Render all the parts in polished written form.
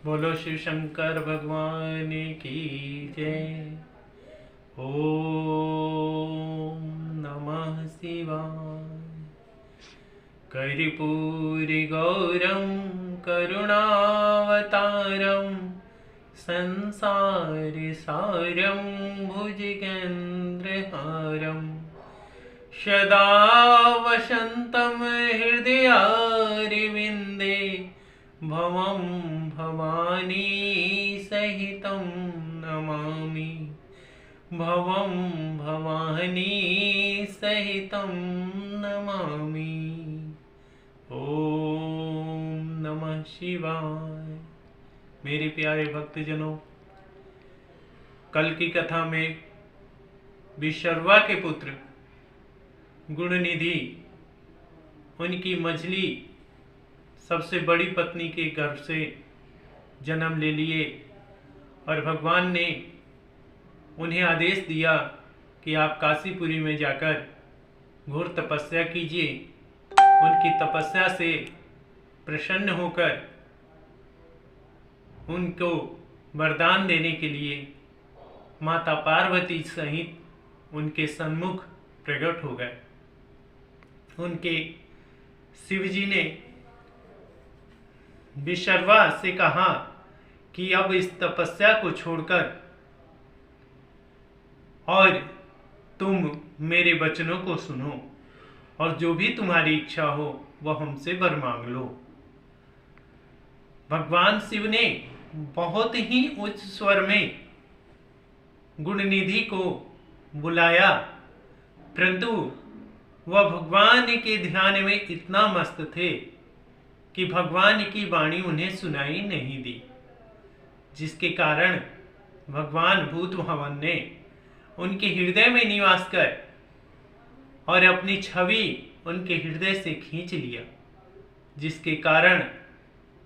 बोलो शिव शंकर भगवान की जय। ओम नमः शिवाय। कर्पूरी गौरम करुणावतारम संसार सारम भुजगेन्द्रहारम सदा वसन्तं हृदयारविन्दे भवं भवानी सहितं नमामि। भवं भवानी सहितं नमामि। ओम नमः शिवाय। मेरे प्यारे भक्तजनों, कल की कथा में विशर्वा के पुत्र गुणनिधि उनकी मझली सबसे बड़ी पत्नी के गर्भ से जन्म ले लिए और भगवान ने उन्हें आदेश दिया कि आप काशीपुरी में जाकर घोर तपस्या कीजिए। उनकी तपस्या से प्रसन्न होकर उनको वरदान देने के लिए माता पार्वती सहित उनके सम्मुख प्रकट हो गए। उनके शिवजी ने विशर्वा से कहा कि अब इस तपस्या को छोड़कर और तुम मेरे वचनों को सुनो और जो भी तुम्हारी इच्छा हो वह हमसे वर मांग लो। भगवान शिव ने बहुत ही उच्च स्वर में गुणनिधि को बुलाया, परंतु वह भगवान के ध्यान में इतना मस्त थे कि भगवान की वाणी उन्हें सुनाई नहीं दी, जिसके कारण भगवान भूत भवन ने उनके हृदय में निवास कर और अपनी छवि उनके हृदय से खींच लिया, जिसके कारण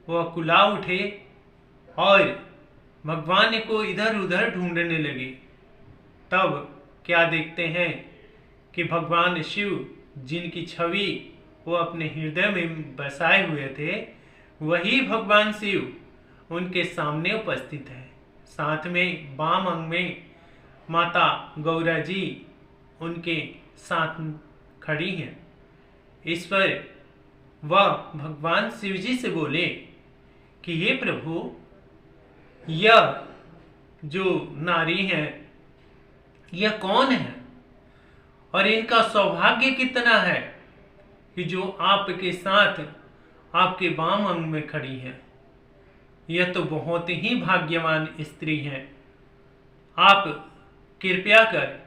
वह कुला उठे और भगवान को इधर उधर ढूंढने लगे। तब क्या देखते हैं कि भगवान शिव जिनकी छवि वो अपने हृदय में बसाए हुए थे, वही भगवान शिव उनके सामने उपस्थित है। साथ में वाम अंग में माता गौरा जी उनके साथ खड़ी हैं। इस पर वह भगवान शिव जी से बोले कि हे प्रभु, यह जो नारी है यह कौन है और इनका सौभाग्य कितना है कि जो आपके साथ आपके वाम अंग में खड़ी है। यह तो बहुत ही भाग्यवान स्त्री है। आप कृपया कर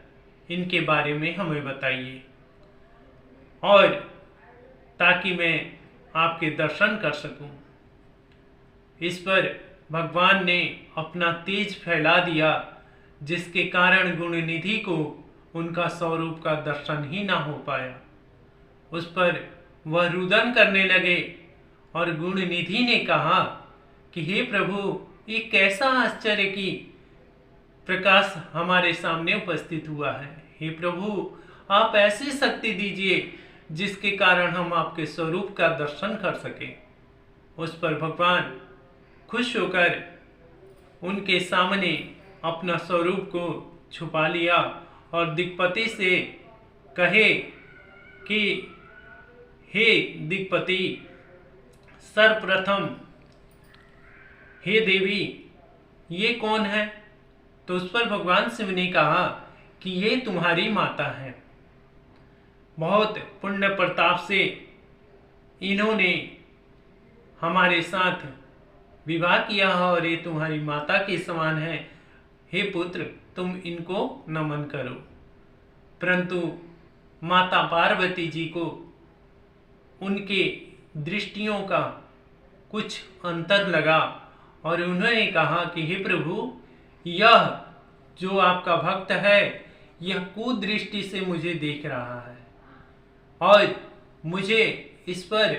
इनके बारे में हमें बताइए और ताकि मैं आपके दर्शन कर सकूं। इस पर भगवान ने अपना तेज फैला दिया, जिसके कारण गुणनिधि को उनका स्वरूप का दर्शन ही ना हो पाया। उस पर वह रुदन करने लगे और गुणनिधि ने कहा कि हे प्रभु, ये कैसा आश्चर्य की प्रकाश हमारे सामने उपस्थित हुआ है। हे प्रभु, आप ऐसी शक्ति दीजिए जिसके कारण हम आपके स्वरूप का दर्शन कर सकें। उस पर भगवान खुश होकर उनके सामने अपना स्वरूप को छुपा लिया और दिक्पति से कहे कि हे दिक्पति, सर्वप्रथम हे देवी, ये कौन है? तो उस पर भगवान शिव ने कहा कि ये तुम्हारी माता है। बहुत पुण्य प्रताप से इन्होंने हमारे साथ विवाह किया है और ये तुम्हारी माता के समान है। हे पुत्र, तुम इनको नमन करो। परंतु माता पार्वती जी को उनके दृष्टियों का कुछ अंतर लगा और उन्होंने कहा कि हे प्रभु, यह जो आपका भक्त है यह कुदृष्टि से मुझे देख रहा है और मुझे इस पर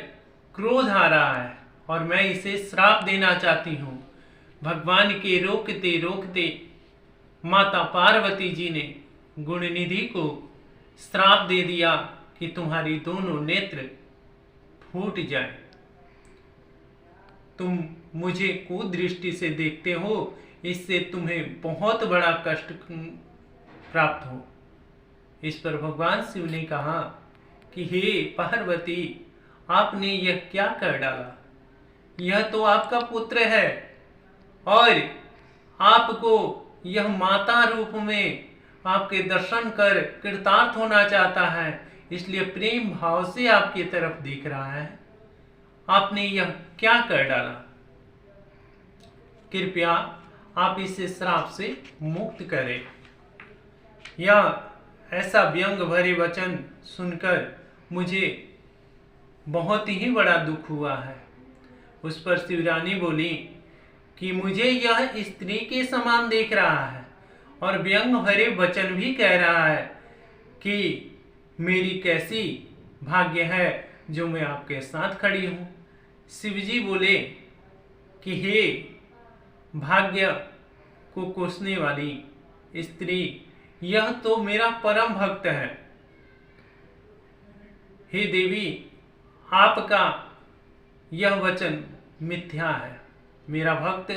क्रोध आ रहा है और मैं इसे श्राप देना चाहती हूँ। भगवान के रोकते रोकते माता पार्वती जी ने गुणनिधि को श्राप दे दिया कि तुम्हारी दोनों नेत्र फूट जाए, तुम मुझे कुदृष्टि से देखते हो, इससे तुम्हें बहुत बड़ा कष्ट प्राप्त हो। इस पर भगवान शिव ने कहा कि हे पार्वती, आपने यह क्या कर डाला? यह तो आपका पुत्र है और आपको यह माता रूप में आपके दर्शन कर कृतार्थ होना चाहता है, इसलिए प्रेम भाव से आपकी तरफ देख रहा है। आपने यह क्या कर डाला? कृपया आप इसे श्राप से मुक्त करें। यह ऐसा व्यंग भरे वचन सुनकर मुझे बहुत ही बड़ा दुख हुआ है। उस पर शिवरानी बोली कि मुझे यह स्त्री के समान देख रहा है और व्यंग भरे वचन भी कह रहा है कि मेरी कैसी भाग्य है जो मैं आपके साथ खड़ी हूं। शिवजी बोले कि हे भाग्य को कोसने वाली स्त्री, यह तो मेरा परम भक्त है। हे देवी, आपका यह वचन मिथ्या है। मेरा भक्त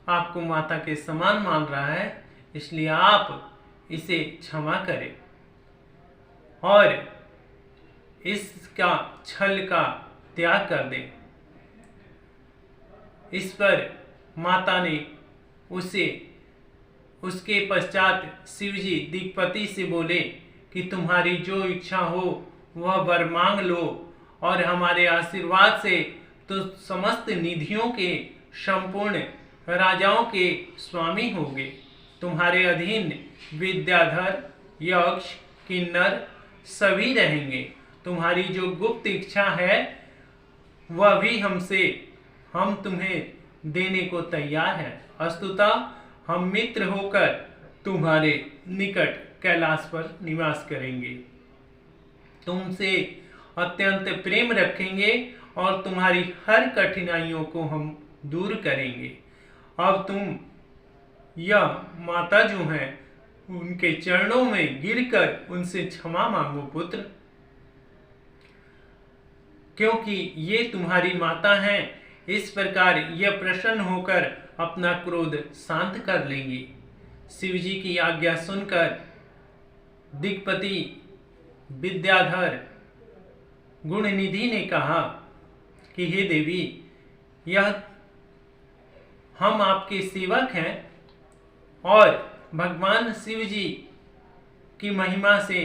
आपको माता के समान मान रहा है, इसलिए आप इसे क्षमा करें और इसका छल का त्याग कर दें। इस पर माता ने उसके पश्चात शिवजी दिक्पति से बोले कि तुम्हारी जो इच्छा हो वह वर मांग लो और हमारे आशीर्वाद से तो समस्त निधियों के संपूर्ण राजाओं के स्वामी होगे। तुम्हारे अधीन विद्याधर, यक्ष, किन्नर सभी रहेंगे। तुम्हारी जो गुप्त इच्छा है वह भी हम तुम्हें देने को तैयार है। वस्तुतः हम मित्र होकर तुम्हारे निकट कैलाश पर निवास करेंगे, तुमसे अत्यंत प्रेम रखेंगे और तुम्हारी हर कठिनाइयों को हम दूर करेंगे। अब तुम यह माता जो है उनके चरणों में गिरकर उनसे क्षमा मांगो पुत्र, क्योंकि ये तुम्हारी माता हैं। इस प्रकार यह प्रसन्न होकर अपना क्रोध शांत कर लेंगी। शिवजी की आज्ञा सुनकर दिक्पति विद्याधर गुणनिधि ने कहा कि हे देवी, यह हम आपके सेवक हैं और भगवान शिव जी की महिमा से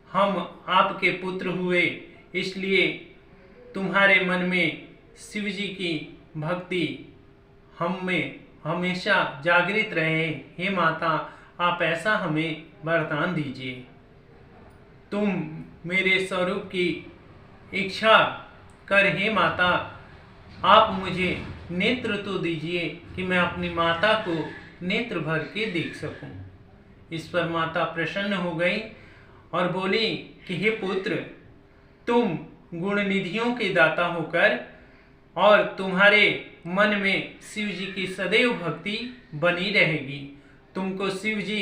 हम आपके पुत्र हुए, इसलिए तुम्हारे मन में शिव जी की भक्ति हम में हमेशा जागृत रहे। हे माता, आप ऐसा हमें वरदान दीजिए। तुम मेरे स्वरूप की इच्छा कर हे माता, आप मुझे नेत्र तो दीजिए कि मैं अपनी माता को नेत्र भर के देख सकूं। इस पर माता प्रसन्न हो गई और बोली कि हे पुत्र, तुम गुण निधियों के दाता होकर और तुम्हारे मन में शिव जी की सदैव भक्ति बनी रहेगी। तुमको शिव जी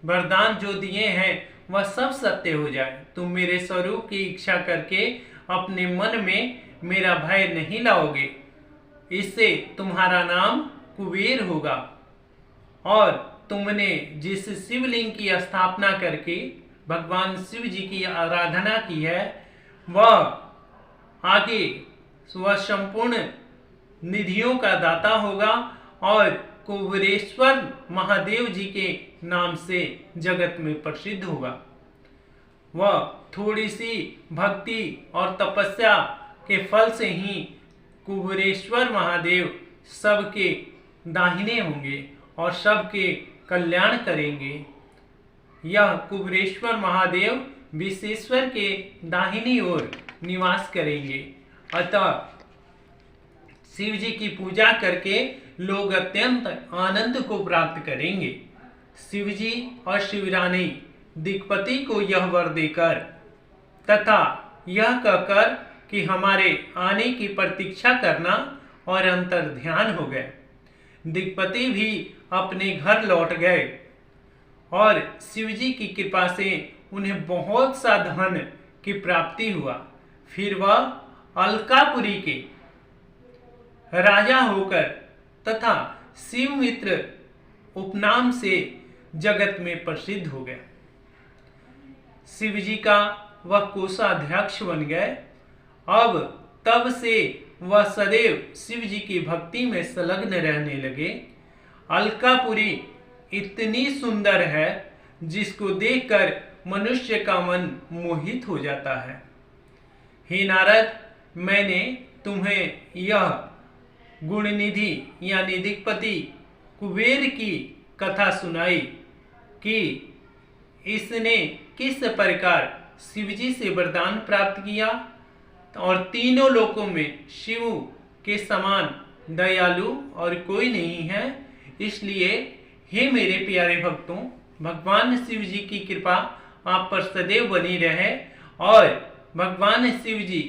वरदान जो दिए हैं वह सब सत्य हो जाए। तुम मेरे स्वरूप की इच्छा करके अपने मन में मेरा भय नहीं लाओगे, इससे तुम्हारा नाम कुबेर होगा। और तुमने जिस शिवलिंग की स्थापना करके भगवान शिव जी की आराधना की है वह आगे वह संपूर्ण निधियों का दाता होगा और कुबेरेश्वर महादेव जी के नाम से जगत में प्रसिद्ध होगा। वह थोड़ी सी भक्ति और तपस्या के फल से ही कुबेरेश्वर महादेव सबके दाहिने होंगे और सबके कल्याण करेंगे। यह कुबेरेश्वर महादेव विश्वेश्वर के दाहिनी ओर निवास करेंगे। अतः शिव जी की पूजा करके लोग अत्यंत आनंद को प्राप्त करेंगे। शिव जी और शिवरानी दिक्पति को यह वर देकर तथा यह कहकर कि हमारे आने की प्रतीक्षा करना और अंतर ध्यान हो गए। दिक्पति भी अपने घर लौट गए और शिवजी की कृपा से उन्हें बहुत सा धन की प्राप्ति हुआ। फिर वह अलकापुरी के राजा होकर तथा शिवमित्र उपनाम से जगत में प्रसिद्ध हो गया। शिव जी का वह कोषाध्यक्ष बन गए। अब तब से वह सदैव शिव जी की भक्ति में संलग्न रहने लगे। अलकापुरी इतनी सुंदर है जिसको देखकर मनुष्य का मन मोहित हो जाता है। हे नारद, मैंने तुम्हें यह गुणनिधि यानी दिक्पति कुबेर की कथा सुनाई कि इसने किस प्रकार शिवजी से वरदान प्राप्त किया और तीनों लोकों में शिव के समान दयालु और कोई नहीं है। इसलिए हे मेरे प्यारे भक्तों, भगवान शिव जी की कृपा आप पर सदैव बनी रहे और भगवान शिव जी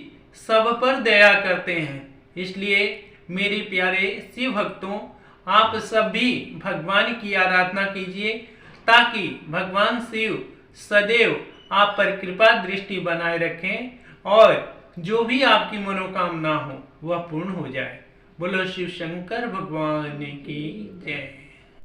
सब पर दया करते हैं। इसलिए मेरे प्यारे शिव भक्तों, आप सब भी भगवान की आराधना कीजिए ताकि भगवान शिव सदैव आप पर कृपा दृष्टि बनाए रखें और जो भी आपकी मनोकामना हो वह पूर्ण हो जाए। बोलो शिव शंकर भगवान की जय।